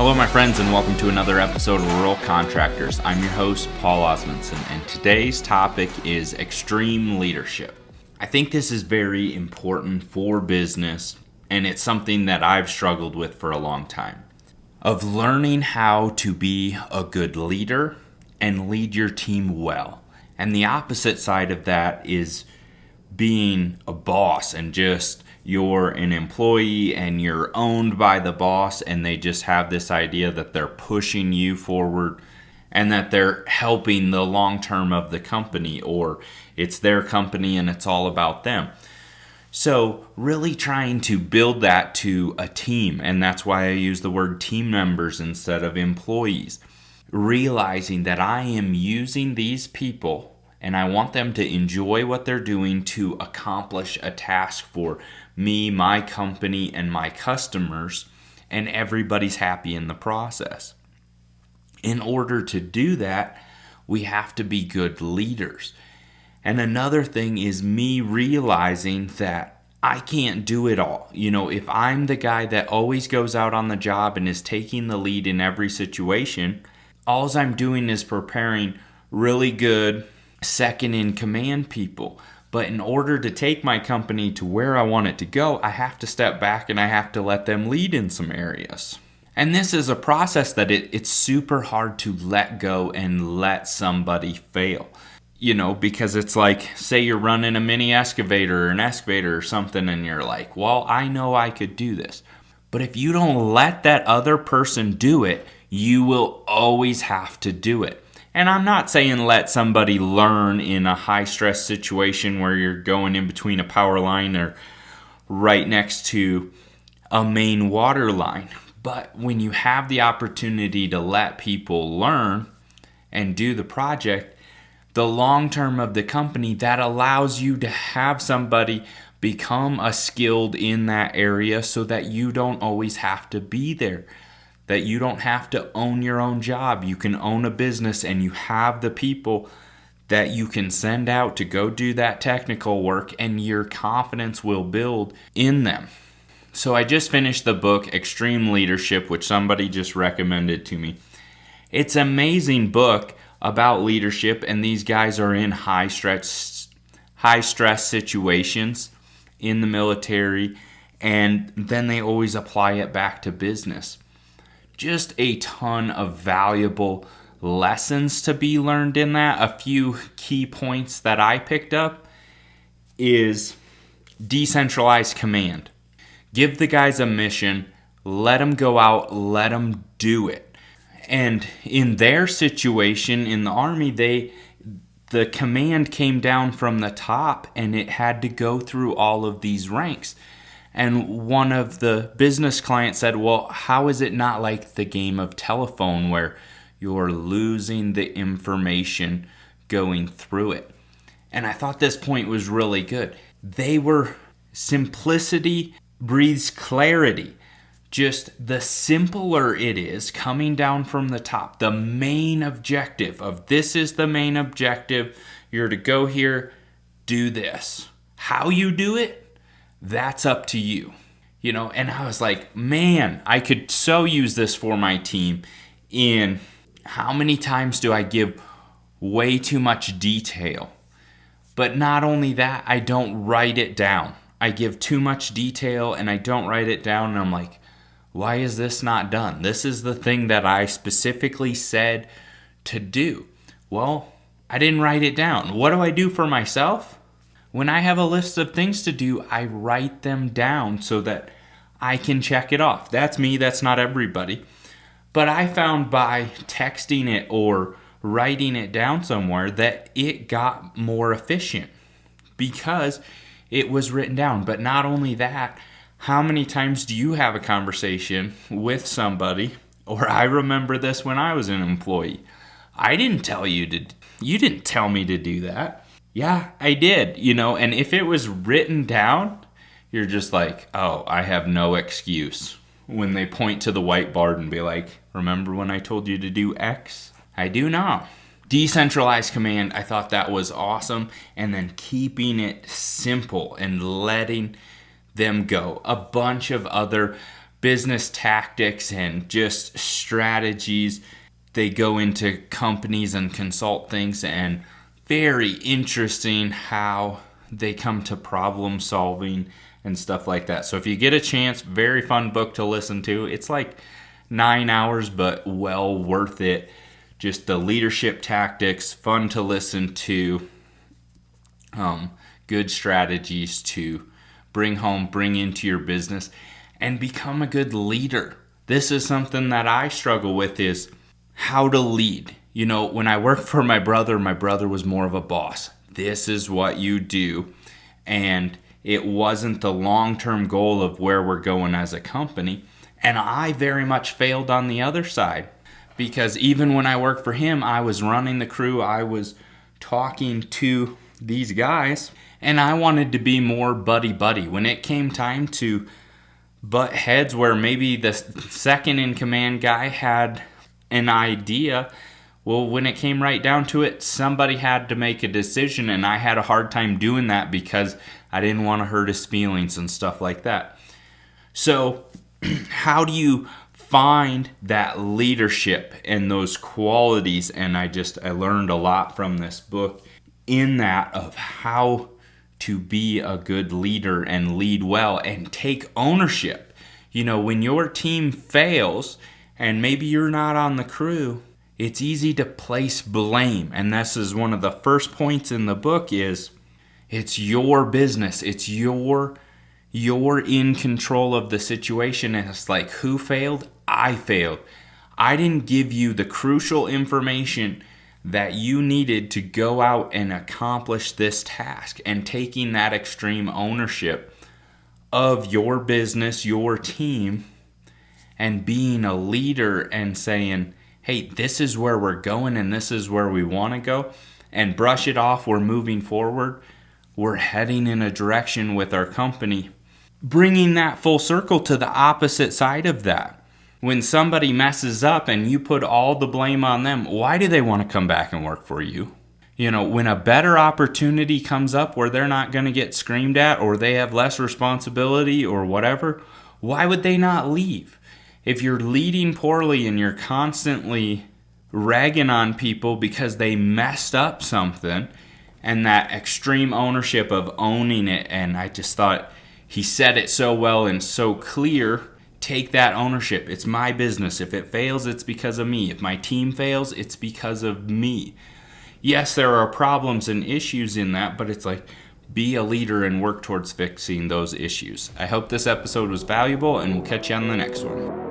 Hello, my friends, and welcome to another episode of Rural Contractors. I'm your host, Paul Osmondson, and today's topic is extreme leadership. I think this is very important for business, and it's something that I've struggled with for a long time. Of learning how to be a good leader and lead your team well. And the opposite side of that is being a boss and just you're an employee and you're owned by the boss, and they just have this idea that they're pushing you forward and that they're helping the long term of the company, or it's their company and it's all about them. So really trying to build that to a team, and that's why I use the word team members instead of employees. Realizing that I am using these people and I want them to enjoy what they're doing to accomplish a task for me, my company, and my customers, and everybody's happy in the process. In order to do that, we have to be good leaders. And another thing is me realizing that I can't do it all. If I'm the guy that always goes out on the job and is taking the lead in every situation, all I'm doing is preparing really good second in command people. But in order to take my company to where I want it to go, I have to step back and I have to let them lead in some areas. And this is a process that it's super hard to let go and let somebody fail. Because it's like, say you're running a mini excavator or an excavator or something, and you're like, well, I know I could do this. But if you don't let that other person do it, you will always have to do it. And I'm not saying let somebody learn in a high-stress situation where you're going in between a power line or right next to a main water line. But when you have the opportunity to let people learn and do the project, the long term of the company, that allows you to have somebody become a skilled in that area so that you don't always have to be there. That you don't have to own your own job. You can own a business and you have the people that you can send out to go do that technical work, and your confidence will build in them. So I just finished the book Extreme Leadership, which somebody just recommended to me. It's an amazing book about leadership, and these guys are in high stress situations in the military, and then they always apply it back to business. Just a ton of valuable lessons to be learned in that. A few key points that I picked up is decentralized command. Give the guys a mission, let them go out, let them do it. And in their situation in the Army, the command came down from the top and it had to go through all of these ranks. And one of the business clients said, well, how is it not like the game of telephone where you're losing the information going through it? And I thought this point was really good. Simplicity breeds clarity. Just the simpler it is coming down from the top, the main objective of this is the main objective. You're to go here, do this. How you do it? That's up to you, and I was like, man, I could so use this for my team. In how many times do I give way too much detail? But not only that, I don't write it down. I give too much detail and I don't write it down, and I'm like, why is this not done? This is the thing that I specifically said to do. Well, I didn't write it down. What do I do for myself? When I have a list of things to do, I write them down so that I can check it off. That's me, that's not everybody. But I found by texting it or writing it down somewhere that it got more efficient because it was written down. But not only that, how many times do you have a conversation with somebody? Or I remember this when I was an employee. You didn't tell me to do that. Yeah, I did, and if it was written down, you're just like, oh, I have no excuse. When they point to the whiteboard and be like, remember when I told you to do X? I do now. Decentralized command, I thought that was awesome. And then keeping it simple and letting them go. A bunch of other business tactics and just strategies. They go into companies and consult things, and very interesting how they come to problem solving and stuff like that. So if you get a chance, very fun book to listen to. It's like 9 hours, but well worth it. Just the leadership tactics, fun to listen to, good strategies to bring into your business and become a good leader. This is something that I struggle with, is how to lead. When I worked for my brother was more of a boss. This is what you do. And it wasn't the long-term goal of where we're going as a company. And I very much failed on the other side, because even when I worked for him, I was running the crew. I was talking to these guys, and I wanted to be more buddy-buddy. When it came time to butt heads, where maybe the second in command guy had an idea, well, when it came right down to it, somebody had to make a decision, and I had a hard time doing that because I didn't want to hurt his feelings and stuff like that. So how do you find that leadership and those qualities? And I learned a lot from this book in that, of how to be a good leader and lead well and take ownership. When your team fails and maybe you're not on the crew, it's easy to place blame. And this is one of the first points in the book, is it's your business. It's you're in control of the situation. And it's like, who failed? I failed. I didn't give you the crucial information that you needed to go out and accomplish this task. And taking that extreme ownership of your business, your team, and being a leader and saying, hey, this is where we're going and this is where we want to go, and brush it off. We're moving forward. We're heading in a direction with our company. Bringing that full circle to the opposite side of that. When somebody messes up and you put all the blame on them, why do they want to come back and work for you? When a better opportunity comes up where they're not going to get screamed at, or they have less responsibility or whatever, why would they not leave? If you're leading poorly and you're constantly ragging on people because they messed up something, and that extreme ownership of owning it, and I just thought he said it so well and so clear. Take that ownership. It's my business. If it fails, it's because of me. If my team fails, it's because of me. Yes, there are problems and issues in that, but it's like, be a leader and work towards fixing those issues. I hope this episode was valuable, and we'll catch you on the next one.